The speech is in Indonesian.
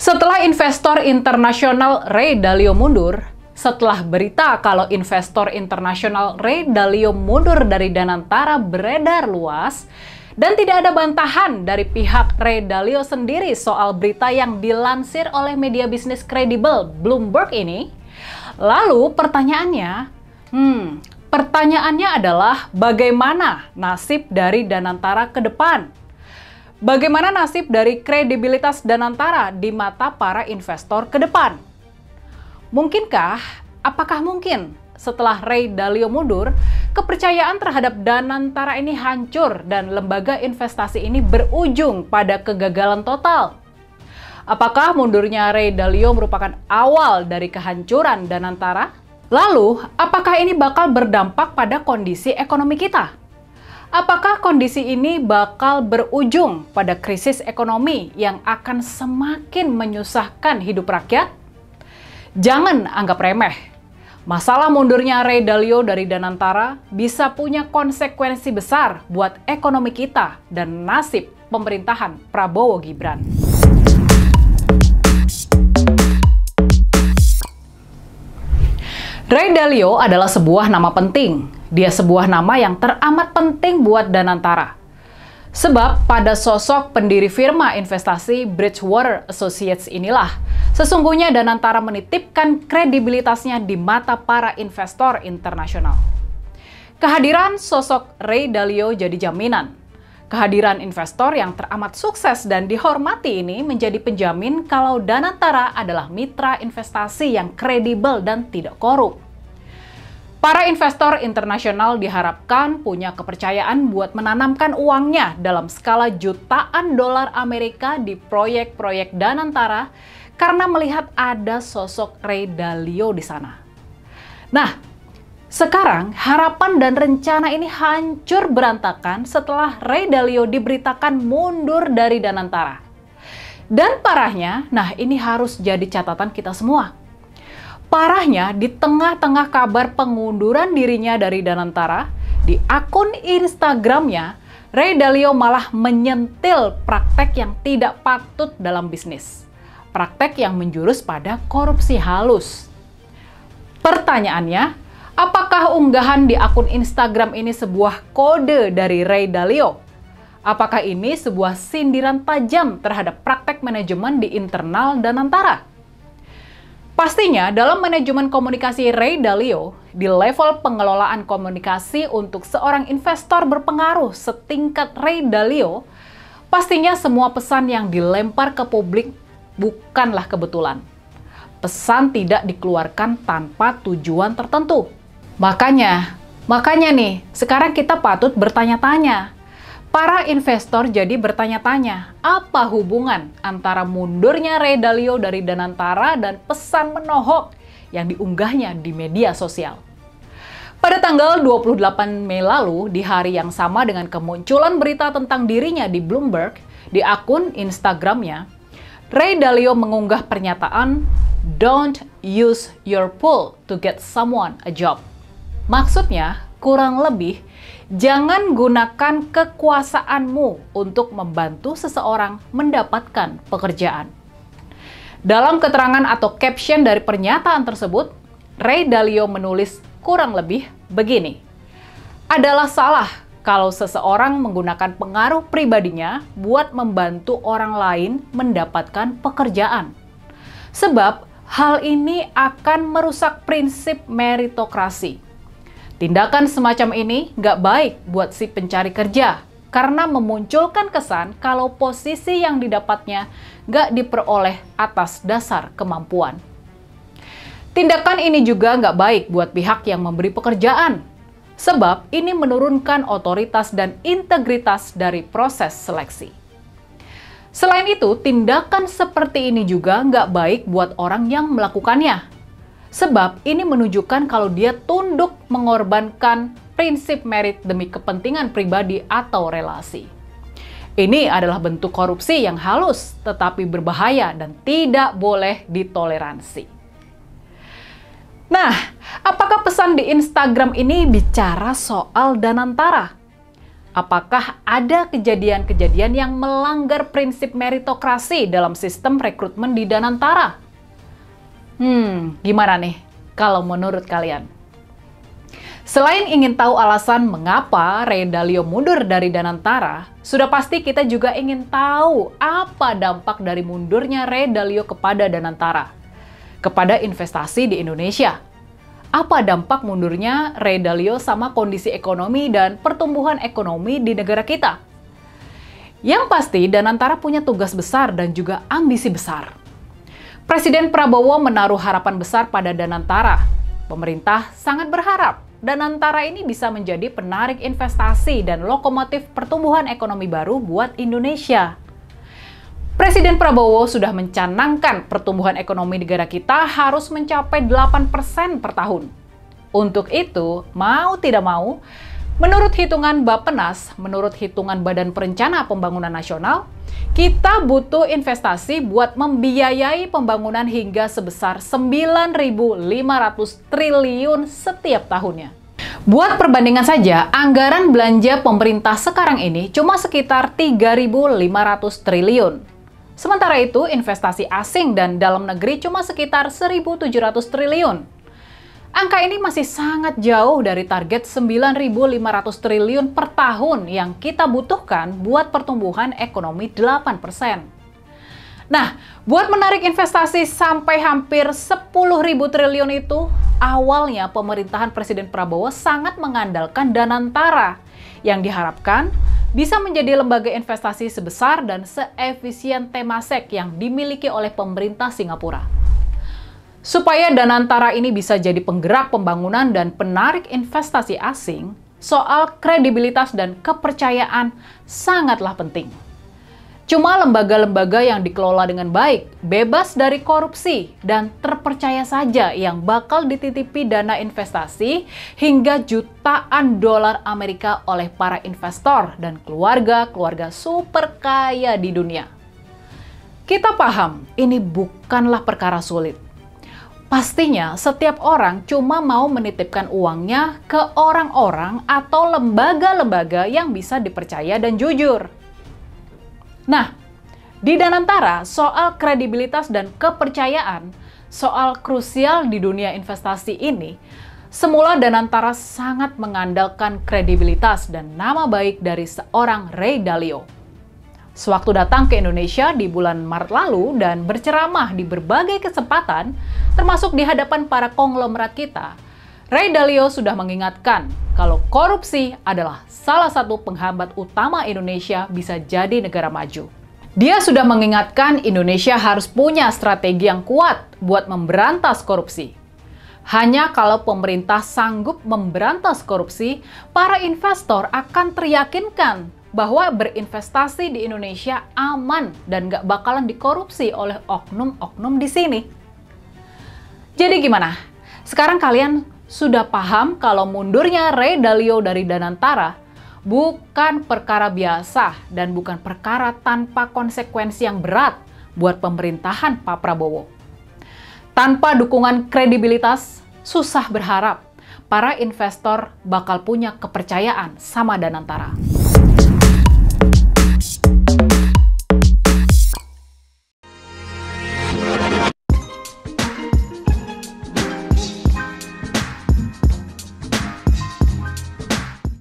Setelah investor internasional Ray Dalio mundur, setelah berita kalau investor internasional Ray Dalio mundur dari Danantara beredar luas, dan tidak ada bantahan dari pihak Ray Dalio sendiri soal berita yang dilansir oleh media bisnis kredibel Bloomberg ini, lalu pertanyaannya adalah bagaimana nasib dari Danantara ke depan? Bagaimana nasib dari kredibilitas Danantara di mata para investor ke depan? Apakah mungkin setelah Ray Dalio mundur, kepercayaan terhadap Danantara ini hancur dan lembaga investasi ini berujung pada kegagalan total? Apakah mundurnya Ray Dalio merupakan awal dari kehancuran Danantara? Lalu, apakah ini bakal berdampak pada kondisi ekonomi kita? Apakah kondisi ini bakal berujung pada krisis ekonomi yang akan semakin menyusahkan hidup rakyat? Jangan anggap remeh. Masalah mundurnya Ray Dalio dari Danantara bisa punya konsekuensi besar buat ekonomi kita dan nasib pemerintahan Prabowo Gibran. Ray Dalio adalah sebuah nama penting. Dia sebuah nama yang teramat penting buat Danantara. Sebab pada sosok pendiri firma investasi Bridgewater Associates inilah, sesungguhnya Danantara menitipkan kredibilitasnya di mata para investor internasional. Kehadiran sosok Ray Dalio jadi jaminan. Kehadiran investor yang teramat sukses dan dihormati ini menjadi penjamin kalau Danantara adalah mitra investasi yang kredibel dan tidak korup. Para investor internasional diharapkan punya kepercayaan buat menanamkan uangnya dalam skala jutaan dolar Amerika di proyek-proyek Danantara karena melihat ada sosok Ray Dalio di sana. Nah, sekarang harapan dan rencana ini hancur berantakan setelah Ray Dalio diberitakan mundur dari Danantara. Dan parahnya, ini harus jadi catatan kita semua. Parahnya, di tengah-tengah kabar pengunduran dirinya dari Danantara, di akun Instagramnya, Ray Dalio malah menyentil praktek yang tidak patut dalam bisnis. Praktek yang menjurus pada korupsi halus. Pertanyaannya, apakah unggahan di akun Instagram ini sebuah kode dari Ray Dalio? Apakah ini sebuah sindiran tajam terhadap praktek manajemen di internal Danantara? Pastinya dalam manajemen komunikasi Ray Dalio, di level pengelolaan komunikasi untuk seorang investor berpengaruh setingkat Ray Dalio, pastinya semua pesan yang dilempar ke publik bukanlah kebetulan. Pesan tidak dikeluarkan tanpa tujuan tertentu. Makanya nih, sekarang kita patut bertanya-tanya. Para investor jadi bertanya-tanya, apa hubungan antara mundurnya Ray Dalio dari Danantara dan pesan menohok yang diunggahnya di media sosial. Pada tanggal 28 Mei lalu, di hari yang sama dengan kemunculan berita tentang dirinya di Bloomberg, di akun Instagramnya, Ray Dalio mengunggah pernyataan, "Don't use your pull to get someone a job." Maksudnya, kurang lebih, jangan gunakan kekuasaanmu untuk membantu seseorang mendapatkan pekerjaan. Dalam keterangan atau caption dari pernyataan tersebut, Ray Dalio menulis kurang lebih begini. Adalah salah kalau seseorang menggunakan pengaruh pribadinya buat membantu orang lain mendapatkan pekerjaan. Sebab hal ini akan merusak prinsip meritokrasi. Tindakan semacam ini nggak baik buat si pencari kerja karena memunculkan kesan kalau posisi yang didapatnya nggak diperoleh atas dasar kemampuan. Tindakan ini juga nggak baik buat pihak yang memberi pekerjaan, sebab ini menurunkan otoritas dan integritas dari proses seleksi. Selain itu, tindakan seperti ini juga nggak baik buat orang yang melakukannya. Sebab ini menunjukkan kalau dia tunduk mengorbankan prinsip merit demi kepentingan pribadi atau relasi. Ini adalah bentuk korupsi yang halus tetapi berbahaya dan tidak boleh ditoleransi. Nah, apakah pesan di Instagram ini bicara soal Danantara? apakah ada kejadian-kejadian yang melanggar prinsip meritokrasi dalam sistem rekrutmen di Danantara? Gimana nih kalau menurut kalian? Selain ingin tahu alasan mengapa Ray Dalio mundur dari Danantara, sudah pasti kita juga ingin tahu apa dampak dari mundurnya Ray Dalio kepada Danantara, kepada investasi di Indonesia. Apa dampak mundurnya Ray Dalio sama kondisi ekonomi dan pertumbuhan ekonomi di negara kita? Yang pasti, Danantara punya tugas besar dan juga ambisi besar. Presiden Prabowo menaruh harapan besar pada Danantara. Pemerintah sangat berharap Danantara ini bisa menjadi penarik investasi dan lokomotif pertumbuhan ekonomi baru buat Indonesia. Presiden Prabowo sudah mencanangkan pertumbuhan ekonomi negara kita harus mencapai 8% per tahun. Untuk itu, mau tidak mau, menurut hitungan Bappenas, menurut hitungan Badan Perencana Pembangunan Nasional, kita butuh investasi buat membiayai pembangunan hingga sebesar 9.500 triliun setiap tahunnya. Buat perbandingan saja, anggaran belanja pemerintah sekarang ini cuma sekitar 3.500 triliun. Sementara itu, investasi asing dan dalam negeri cuma sekitar 1.700 triliun. Angka ini masih sangat jauh dari target 9.500 triliun per tahun yang kita butuhkan buat pertumbuhan ekonomi 8%. Nah, buat menarik investasi sampai hampir 10.000 triliun itu, awalnya pemerintahan Presiden Prabowo sangat mengandalkan Danantara yang diharapkan bisa menjadi lembaga investasi sebesar dan seefisien Temasek yang dimiliki oleh pemerintah Singapura. Supaya Danantara ini bisa jadi penggerak pembangunan dan penarik investasi asing, soal kredibilitas dan kepercayaan sangatlah penting. Cuma lembaga-lembaga yang dikelola dengan baik, bebas dari korupsi, dan terpercaya saja yang bakal dititipi dana investasi hingga jutaan dolar Amerika oleh para investor dan keluarga-keluarga super kaya di dunia. Kita paham, ini bukanlah perkara sulit. Pastinya setiap orang cuma mau menitipkan uangnya ke orang-orang atau lembaga-lembaga yang bisa dipercaya dan jujur. Nah, di Danantara soal kredibilitas dan kepercayaan, soal krusial di dunia investasi ini, semula Danantara sangat mengandalkan kredibilitas dan nama baik dari seorang Ray Dalio. Sewaktu datang ke Indonesia di bulan Maret lalu dan berceramah di berbagai kesempatan, termasuk di hadapan para konglomerat kita, Ray Dalio sudah mengingatkan kalau korupsi adalah salah satu penghambat utama Indonesia bisa jadi negara maju. Dia sudah mengingatkan Indonesia harus punya strategi yang kuat buat memberantas korupsi. Hanya kalau pemerintah sanggup memberantas korupsi, para investor akan teryakinkan bahwa berinvestasi di Indonesia aman dan gak bakalan dikorupsi oleh oknum-oknum di sini. Jadi gimana? Sekarang kalian sudah paham kalau mundurnya Ray Dalio dari Danantara bukan perkara biasa dan bukan perkara tanpa konsekuensi yang berat buat pemerintahan Pak Prabowo. Tanpa dukungan kredibilitas, susah berharap para investor bakal punya kepercayaan sama Danantara.